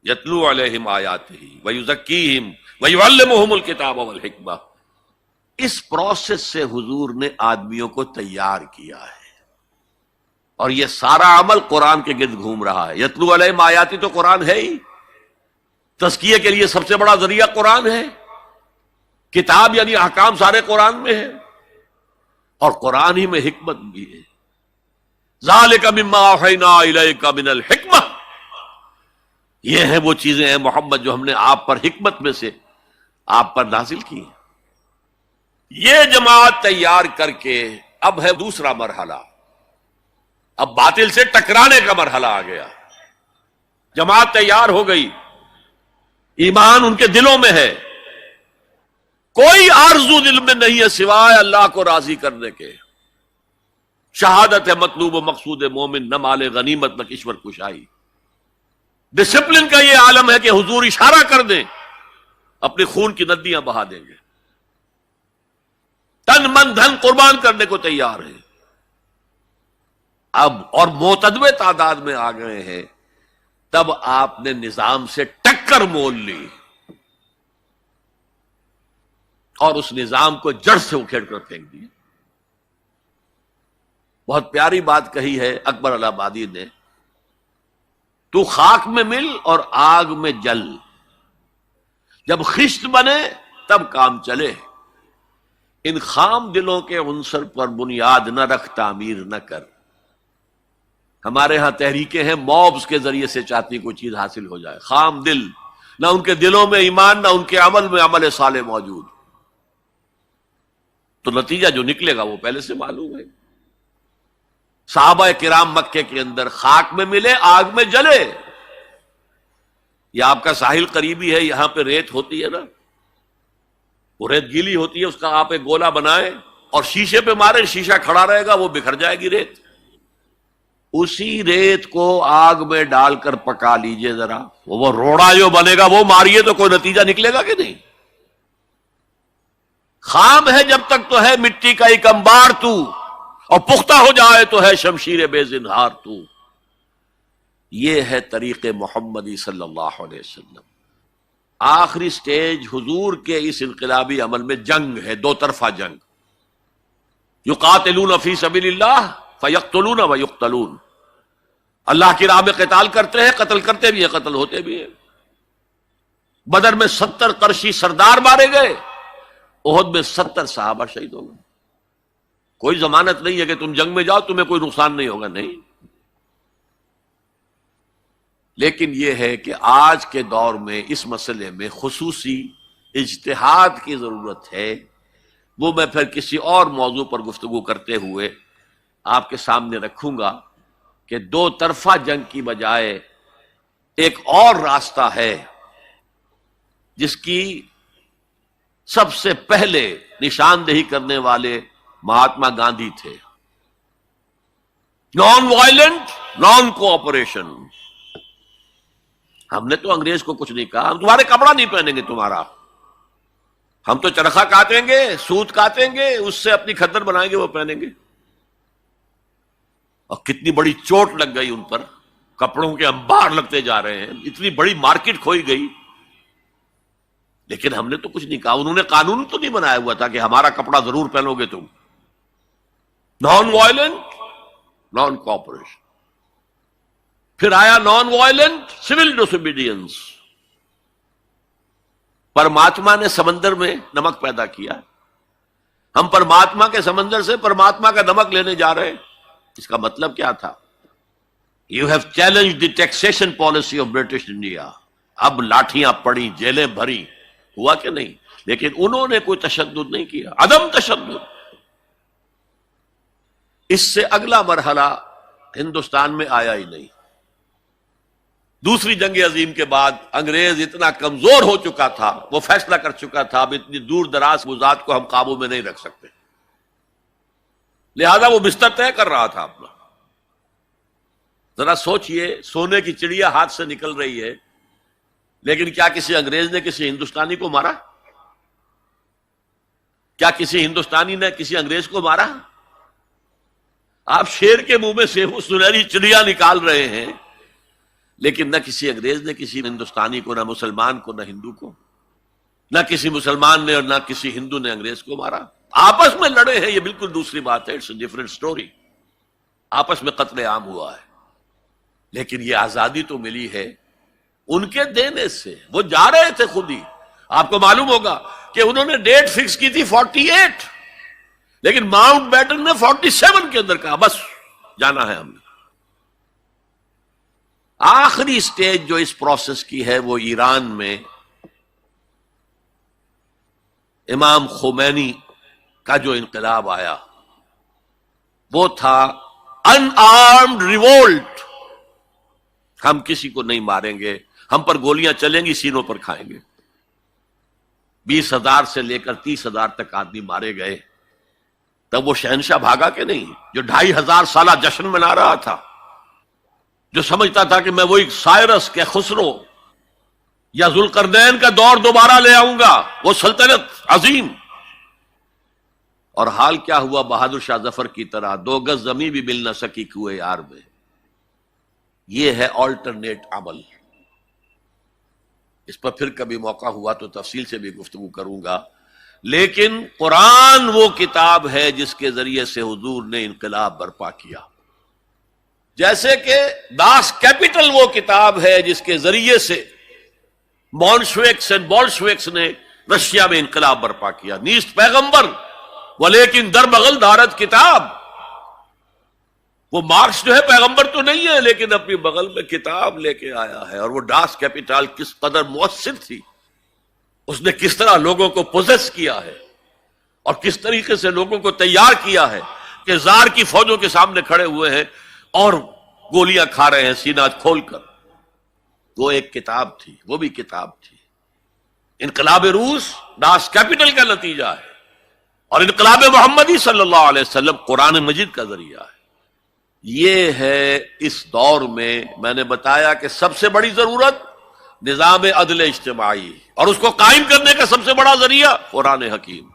یتلو علیہم آیاتہ ویزکیہم ویعلمہم الکتاب والحکمہ. اس پروسیس سے حضور نے آدمیوں کو تیار کیا ہے، اور یہ سارا عمل قرآن کے گرد گھوم رہا ہے. یتلو علیہم آیاتی تو قرآن ہے ہی، تزکیے کے لیے سب سے بڑا ذریعہ قرآن ہے. کتاب یعنی احکام سارے قرآن میں ہے، اور قرآن ہی میں حکمت بھی ہے. ذالک مما اوحینا الیک من الحکمہ، یہ ہیں وہ چیزیں ہیں محمد جو ہم نے آپ پر حکمت میں سے آپ پر نازل کی ہیں. یہ جماعت تیار کر کے اب ہے دوسرا مرحلہ، اب باطل سے ٹکرانے کا مرحلہ آ گیا. جماعت تیار ہو گئی، ایمان ان کے دلوں میں ہے، کوئی آرزو دل میں نہیں ہے سوائے اللہ کو راضی کرنے کے. شہادت ہے مطلوب و مقصود مومن، نہ مال غنیمت نہ کشور کشائی. ڈسپلن کا یہ عالم ہے کہ حضور اشارہ کر دیں اپنے خون کی ندیاں بہا دیں گے، تن من دھن قربان کرنے کو تیار ہے. اب اور معتدوے تعداد میں آ گئے ہیں، تب آپ نے نظام سے ٹکر مول لی اور اس نظام کو جڑ سے اکھیڑ کر پھینک دیا. بہت پیاری بات کہی ہے اکبر الہ آبادی نے، تو خاک میں مل اور آگ میں جل، جب خشت بنے تب کام چلے. ان خام دلوں کے عنصر پر بنیاد نہ رکھ، تعمیر نہ کر. ہمارے ہاں تحریکیں ہیں موبز کے ذریعے سے چاہتی کوئی چیز حاصل ہو جائے. خام دل، نہ ان کے دلوں میں ایمان، نہ ان کے عمل میں عمل صالح موجود، تو نتیجہ جو نکلے گا وہ پہلے سے معلوم ہے. صحابہ کرام مکے کے اندر خاک میں ملے، آگ میں جلے. یہ آپ کا ساحل قریبی ہے، یہاں پہ ریت ہوتی ہے نا، وہ ریت گیلی ہوتی ہے، اس کا آپ ایک گولا بنائیں اور شیشے پہ مارے، شیشہ کھڑا رہے گا، وہ بکھر جائے گی ریت. اسی ریت کو آگ میں ڈال کر پکا لیجئے ذرا، وہ روڑا جو بنے گا وہ ماریے تو کوئی نتیجہ نکلے گا کہ نہیں. خام ہے جب تک تو ہے مٹی کا ایک انبار تو، اور پختہ ہو جائے تو ہے شمشیر بے زنہار تو. یہ ہے طریق محمدی صلی اللہ علیہ وسلم. آخری سٹیج حضور کے اس انقلابی عمل میں جنگ ہے، دو طرفہ جنگ. یقاتلون فی سبیل اللہ فیقتلون ویقتلون، اللہ کی راہ میں قتال کرتے ہیں، قتل کرتے بھی ہیں، قتل ہوتے بھی ہیں. بدر میں 70 قرشی سردار مارے گئے، احد میں 70 صحابہ شہید ہو گئے. کوئی ضمانت نہیں ہے کہ تم جنگ میں جاؤ تمہیں کوئی نقصان نہیں ہوگا، نہیں. لیکن یہ ہے کہ آج کے دور میں اس مسئلے میں خصوصی اجتہاد کی ضرورت ہے. وہ میں پھر کسی اور موضوع پر گفتگو کرتے ہوئے آپ کے سامنے رکھوں گا کہ دو طرفہ جنگ کی بجائے ایک اور راستہ ہے جس کی سب سے پہلے نشاندہی کرنے والے مہاتما گاندھی تھے. Non violent naan cooperation. ہم نے تو انگریز کو کچھ نہیں کہا، ہم تمہارے کپڑا نہیں پہنیں گے تمہارا، ہم تو چرخہ کاٹیں گے، سوت کاٹیں گے، اس سے اپنی کھدر بنائیں گے، وہ پہنیں گے. اور کتنی بڑی چوٹ لگ گئی ان پر، کپڑوں کے انبار لگتے جا رہے ہیں، اتنی بڑی مارکیٹ کھوئی گئی. لیکن ہم نے تو کچھ نہیں کہا. انہوں نے قانون تو نہیں بنایا ہوا تھا کہ ہمارا کپڑا ضرور پہنو گے تم. Non violent naan cooperation. پھر آیا نان وائلنٹ سول ڈسوبیڈینس. پرماتما نے سمندر میں نمک پیدا کیا، ہم پرماتما کے سمندر سے پرماتما کا نمک لینے جا رہے ہیں. اس کا مطلب کیا تھا؟ You have challenge the taxation policy of British India. اب لاٹھیاں پڑی، جیلیں بھری، ہوا کہ نہیں؟ لیکن انہوں نے کوئی تشدد نہیں کیا، عدم تشدد. اس سے اگلا مرحلہ ہندوستان میں آیا ہی نہیں. دوسری جنگ عظیم کے بعد انگریز اتنا کمزور ہو چکا تھا، وہ فیصلہ کر چکا تھا اب اتنی دور دراز وزات کو ہم قابو میں نہیں رکھ سکتے، لہذا وہ بستر طے کر رہا تھا اپنا. ذرا سوچئے، سونے کی چڑیا ہاتھ سے نکل رہی ہے، لیکن کیا کسی انگریز نے کسی ہندوستانی کو مارا؟ کیا کسی ہندوستانی نے کسی انگریز کو مارا؟ آپ شیر کے منہ میں سے وہ سنہری چڑیا نکال رہے ہیں، لیکن نہ کسی انگریز نے کسی ہندوستانی کو، نہ مسلمان کو، نہ ہندو کو، نہ کسی مسلمان نے اور نہ کسی ہندو نے انگریز کو مارا. آپس میں لڑے ہیں، یہ بالکل دوسری بات ہے، اٹس اے ڈفرنٹ سٹوری. آپس میں قتل عام ہوا ہے، لیکن یہ آزادی تو ملی ہے ان کے دینے سے. وہ جا رہے تھے خود ہی. آپ کو معلوم ہوگا کہ انہوں نے ڈیٹ فکس کی تھی 48، لیکن ماؤنٹ بیٹن نے 47 کے اندر کہا بس جانا ہے ہم نے. آخری سٹیج جو اس پروسیس کی ہے وہ ایران میں امام خمینی کا جو انقلاب آیا وہ تھا ان آرمڈ ریوولٹ. ہم کسی کو نہیں ماریں گے، ہم پر گولیاں چلیں گی، سینوں پر کھائیں گے. 20,000 سے لے کر 30,000 تک آدمی مارے گئے. تب وہ شہنشاہ بھاگا کہ نہیں جو 2,500 سالہ جشن منا رہا تھا، جو سمجھتا تھا کہ میں وہی سائرس کے خسرو یا ذوالقرنین کا دور دوبارہ لے آؤں گا، وہ سلطنت عظیم. اور حال کیا ہوا؟ بہادر شاہ ظفر کی طرح 2 گز زمین بھی مل نہ سکی کوئے یار میں. یہ ہے آلٹرنیٹ عمل. اس پر پھر کبھی موقع ہوا تو تفصیل سے بھی گفتگو کروں گا. لیکن قرآن وہ کتاب ہے جس کے ذریعے سے حضور نے انقلاب برپا کیا. جیسے کہ داس کیپٹل وہ کتاب ہے جس کے ذریعے سے مونشویکس اینڈ بولشویکس نے رشیا میں انقلاب برپا کیا. نیست پیغمبر ولیکن در بغل دارت کتاب. وہ مارکس جو ہے پیغمبر تو نہیں ہے، لیکن اپنی بغل میں کتاب لے کے آیا ہے. اور وہ داس کیپٹل کس قدر مؤثر تھی، اس نے کس طرح لوگوں کو پوزیس کیا ہے اور کس طریقے سے لوگوں کو تیار کیا ہے کہ زار کی فوجوں کے سامنے کھڑے ہوئے ہیں اور گولیاں کھا رہے ہیں سینہ کھول کر. وہ ایک کتاب تھی، وہ بھی کتاب تھی. انقلاب روس داس کیپٹل کا نتیجہ ہے، اور انقلاب محمدی صلی اللہ علیہ وسلم قرآن مجید کا ذریعہ ہے. یہ ہے اس دور میں نے بتایا کہ سب سے بڑی ضرورت نظام عدل اجتماعی، اور اس کو قائم کرنے کا سب سے بڑا ذریعہ قرآن حکیم.